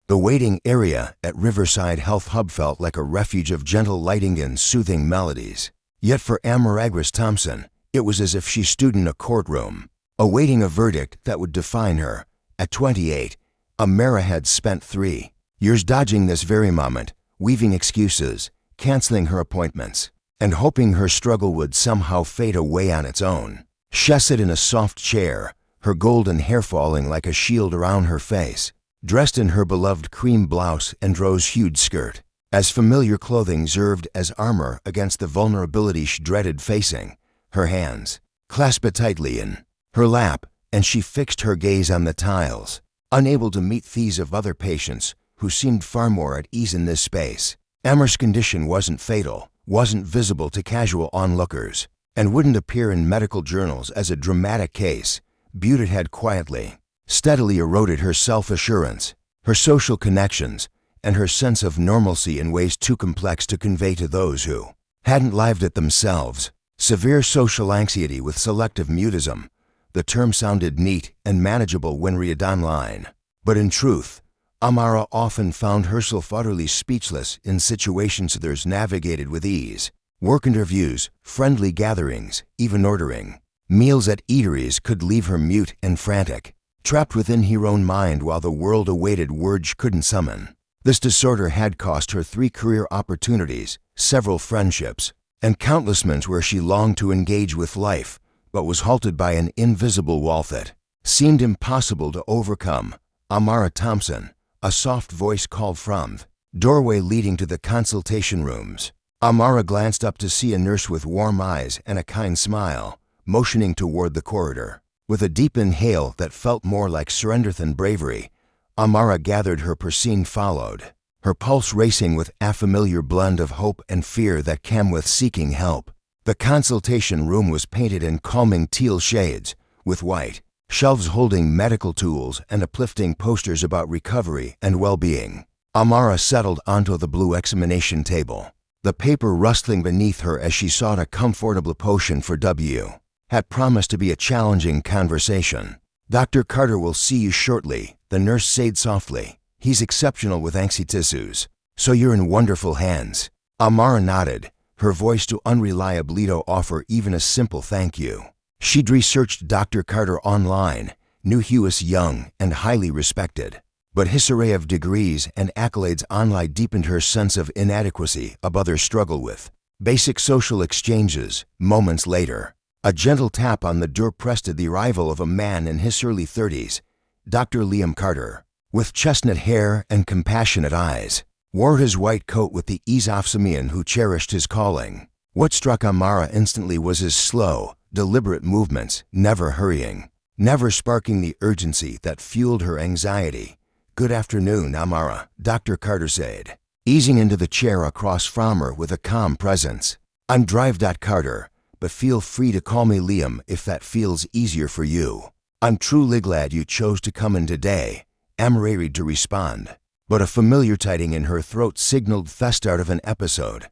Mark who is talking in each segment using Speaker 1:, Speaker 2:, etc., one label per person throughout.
Speaker 1: The waiting area at Riverside Health Hub felt like a refuge of gentle lighting and soothing melodies. Yet for Amara Thompson, it was as if she stood in a courtroom, awaiting a verdict that would define her. At 28, Amara had spent 3 years dodging this very moment, weaving excuses, canceling her appointments, and hoping her struggle would somehow fade away on its own. She sat in a soft chair, her golden hair falling like a shield around her face, dressed in her beloved cream blouse and rose-hued skirt, as familiar clothing served as armor against the vulnerability she dreaded facing. Her hands clasped tightly in her lap, and she fixed her gaze on the tiles, unable to meet these of other patients who seemed far more at ease in this space. Amara's condition wasn't fatal, wasn't visible to casual onlookers, and wouldn't appear in medical journals as a dramatic case. But it had quietly, steadily eroded her self-assurance, her social connections, and her sense of normalcy in ways too complex to convey to those who hadn't lived it themselves. Severe social anxiety with selective mutism. The term sounded neat and manageable when read online, but in truth, Amara often found herself utterly speechless in situations others navigated with ease. Work interviews, friendly gatherings, even ordering meals at eateries could leave her mute and frantic, trapped within her own mind while the world awaited words she couldn't summon. This disorder had cost her 3 career opportunities, several friendships, and countless moments where she longed to engage with life, but was halted by an invisible wall that seemed impossible to overcome. Amara Thompson, a soft voice called from the doorway leading to the consultation rooms. Amara glanced up to see a nurse with warm eyes and a kind smile, motioning toward the corridor. With a deep inhale that felt more like surrender than bravery, Amara gathered her persian followed, her pulse racing with a familiar blend of hope and fear that came with seeking help. The consultation room was painted in calming teal shades, with white shelves holding medical tools and uplifting posters about recovery and well-being. Amara settled onto the blue examination table, the paper rustling beneath her as she sought a comfortable position for W. Had promised to be a challenging conversation. "Dr. Carter will see you shortly," the nurse said softly. "He's exceptional with anxieties, so you're in wonderful hands." Amara nodded, her voice too unreliable to offer even a simple thank you. She'd researched Dr. Carter online, knew he was young and highly respected, but his array of degrees and accolades online deepened her sense of inadequacy of others struggle with basic social exchanges. Moments later, a gentle tap on the door preceded the arrival of a man in his early 30s, Dr. Liam Carter, with chestnut hair and compassionate eyes, wore his white coat with the ease of someone who cherished his calling. What struck Amara instantly was his slow, deliberate movements, never hurrying, never sparking the urgency that fueled her anxiety. "Good afternoon, Amara," Dr. Carter said, easing into the chair across from her with a calm presence. "I'm Drive. Carter, but feel free to call me Liam if that feels easier for you. I'm truly glad you chose to come in today," Amara read to respond, but a familiar tightening in her throat signaled the start of an episode.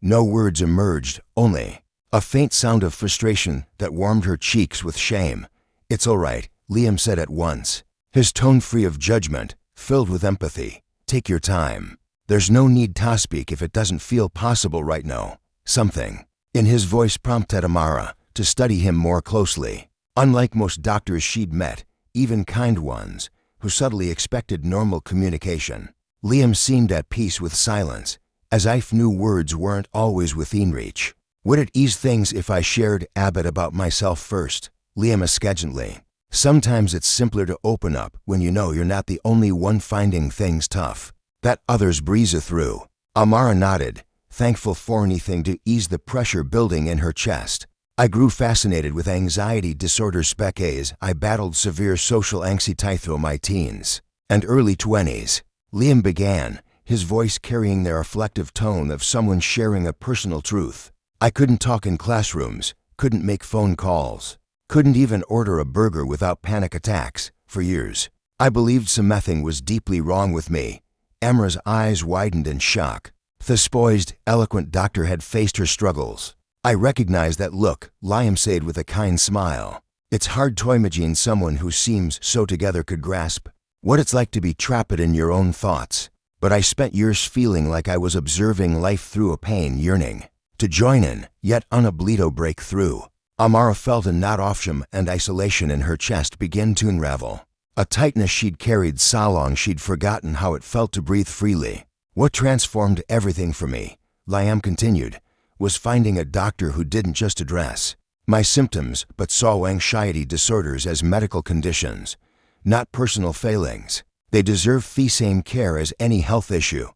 Speaker 1: No words emerged, only a faint sound of frustration that warmed her cheeks with shame. "It's all right," Liam said at once, his tone free of judgment, filled with empathy. "Take your time. There's no need to speak if it doesn't feel possible right now." Something in his voice prompted Amara to study him more closely. Unlike most doctors she'd met, even kind ones, who subtly expected normal communication, Liam seemed at peace with silence, as if knew words weren't always within reach. "Would it ease things if I shared a bit about myself first?" Liam asked gently. "Sometimes it's simpler to open up when you know you're not the only one finding things tough, that others breeze through." Amara nodded, thankful for anything to ease the pressure building in her chest. "I grew fascinated with anxiety disorder as I battled severe social anxiety through my teens and early 20s. Liam began, his voice carrying the reflective tone of someone sharing a personal truth. "I couldn't talk in classrooms, couldn't make phone calls, couldn't even order a burger without panic attacks. For years, I believed something was deeply wrong with me." Amara's eyes widened in shock. The poised, eloquent doctor had faced her struggles. "I recognize that look," Liam said with a kind smile. "It's hard to imagine someone who seems so together could grasp what it's like to be trapped in your own thoughts. But I spent years feeling like I was observing life through a pain yearning to join in, yet unable break through. Amara felt a knot of shame and isolation in her chest begin to unravel. A tightness she'd carried so long she'd forgotten how it felt to breathe freely. What transformed everything for me, Liam continued, was finding a doctor who didn't just address my symptoms but saw anxiety disorders as medical conditions, not personal failings. They deserve the same care as any health issue.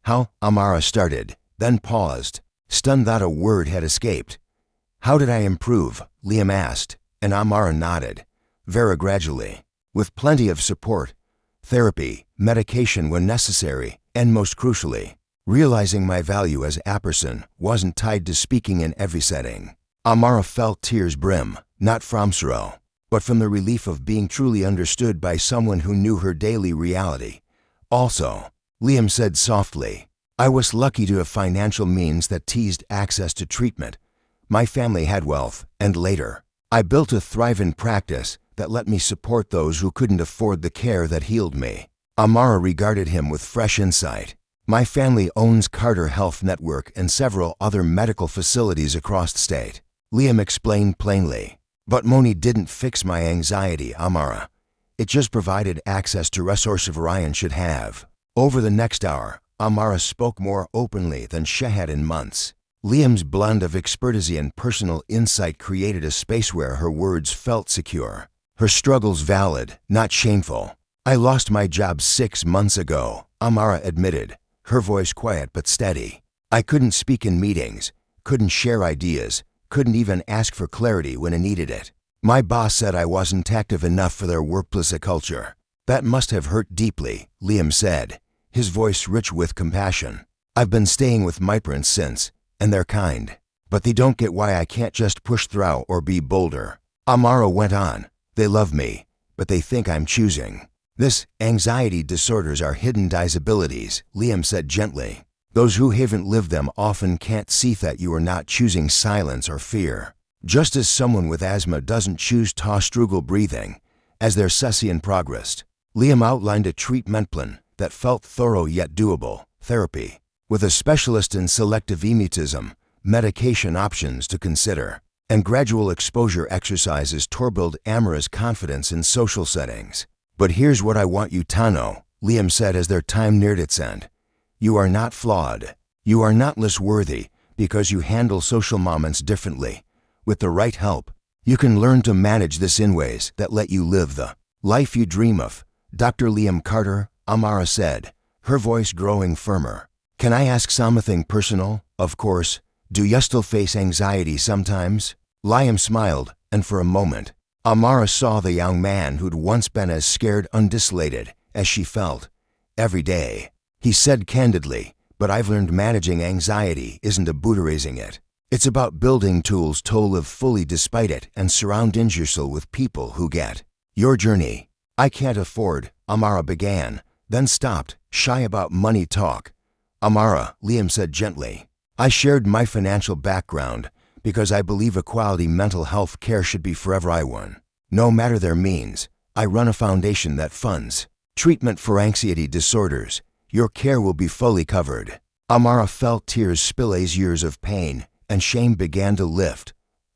Speaker 1: How? Amara started, then paused, stunned that a word had escaped. How did I improve? Liam asked, and Amara nodded. Very gradually, with plenty of support, therapy, medication when necessary, and most crucially, realizing my value as a person wasn't tied to speaking in every setting. Amara felt tears brim, not from sorrow, but from the relief of being truly understood by someone who knew her daily reality. Also, Liam said softly, I was lucky to have financial means that teased access to treatment. My family had wealth, and later, I built a thriving practice that let me support those who couldn't afford the care that healed me. Amara regarded him with fresh insight. My family owns Carter Health Network and several other medical facilities across the state. Liam explained plainly. But money didn't fix my anxiety, Amara. It just provided access to resources Ryan should have. Over the next hour, Amara spoke more openly than she had in months. Liam's blend of expertise and personal insight created a space where her words felt secure, her struggles valid, not shameful. I lost my job 6 months ago, Amara admitted, her voice quiet but steady. I couldn't speak in meetings, couldn't share ideas, couldn't even ask for clarity when I needed it. My boss said I wasn't active enough for their workplace culture. That must have hurt deeply, Liam said, his voice rich with compassion. I've been staying with my parents since, and they're kind. But they don't get why I can't just push through or be bolder. Amara went on. They love me, but they think I'm choosing. This anxiety disorders are hidden disabilities, Liam said gently. Those who haven't lived them often can't see that you are not choosing silence or fear. Just as someone with asthma doesn't choose to struggle breathing as their session progressed. Liam outlined a treatment plan that felt thorough yet doable. Therapy, with a specialist in selective mutism, medication options to consider, and gradual exposure exercises to build Amara's confidence in social settings. But here's what I want you to know, Liam said as their time neared its end. You are not flawed. You are not less worthy because you handle social moments differently. With the right help, you can learn to manage this in ways that let you live the life you dream of. Dr. Liam Carter, Amara said, her voice growing firmer. Can I ask something personal? Of course. Do you still face anxiety sometimes? Liam smiled, and for a moment, Amara saw the young man who'd once been as scared undissuaded as she felt. Every day, he said candidly, but I've learned managing anxiety isn't about erasing it. It's about building tools to live fully despite it and surrounding yourself with people who get your journey. I can't afford, Amara began, then stopped, shy about money talk. Amara, Liam said gently, I shared my financial background because I believe a quality mental health care should be for everyone. No matter their means, I run a foundation that funds treatment for anxiety disorders. Your care will be fully covered. Amara felt tears spill as years of pain and shame began to lift.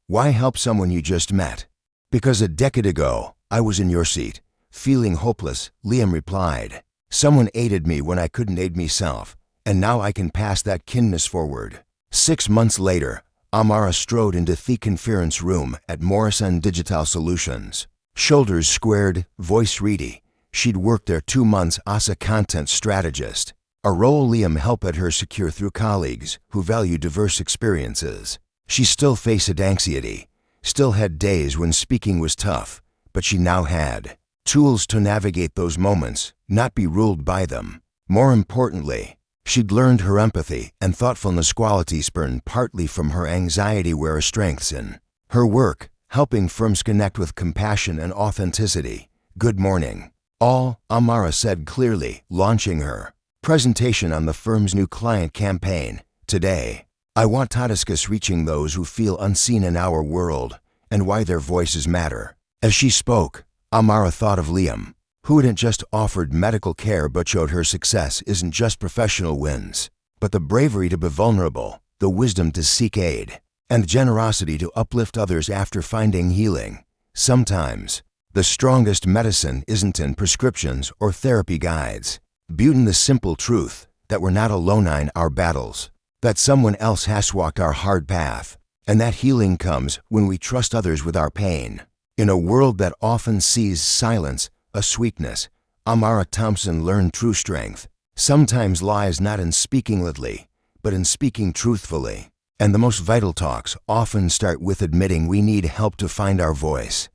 Speaker 1: Why help someone you just met? Because a decade ago, I was in your seat, feeling hopeless, Liam replied. Someone aided me when I couldn't aid myself, and now I can pass that kindness forward. 6 months later, Amara strode into the conference room at Morrison Digital Solutions. Shoulders squared, voice reedy. She'd worked there 2 months as a content strategist, a role Liam helped her secure through colleagues who value diverse experiences. She still faced anxiety, still had days when speaking was tough, but she now had tools to navigate those moments, not be ruled by them. More importantly, she'd learned her empathy and thoughtfulness qualities spurned partly from her anxiety were her strengths in her work, helping firms connect with compassion and authenticity. Good morning, all, Amara said clearly, launching her presentation on the firm's new client campaign. Today, I want to discuss reaching those who feel unseen in our world and why their voices matter. As she spoke, Amara thought of Liam, who hadn't just offered medical care but showed her success isn't just professional wins, but the bravery to be vulnerable, the wisdom to seek aid, and the generosity to uplift others after finding healing. Sometimes, the strongest medicine isn't in prescriptions or therapy guides, but in the simple truth that we're not alone in our battles, that someone else has walked our hard path, and that healing comes when we trust others with our pain. In a world that often sees silence as weakness, Amara learned true strength. Sometimes lies not in speaking loudly, but in speaking truthfully. And the most vital talks often start with admitting we need help to find our voice.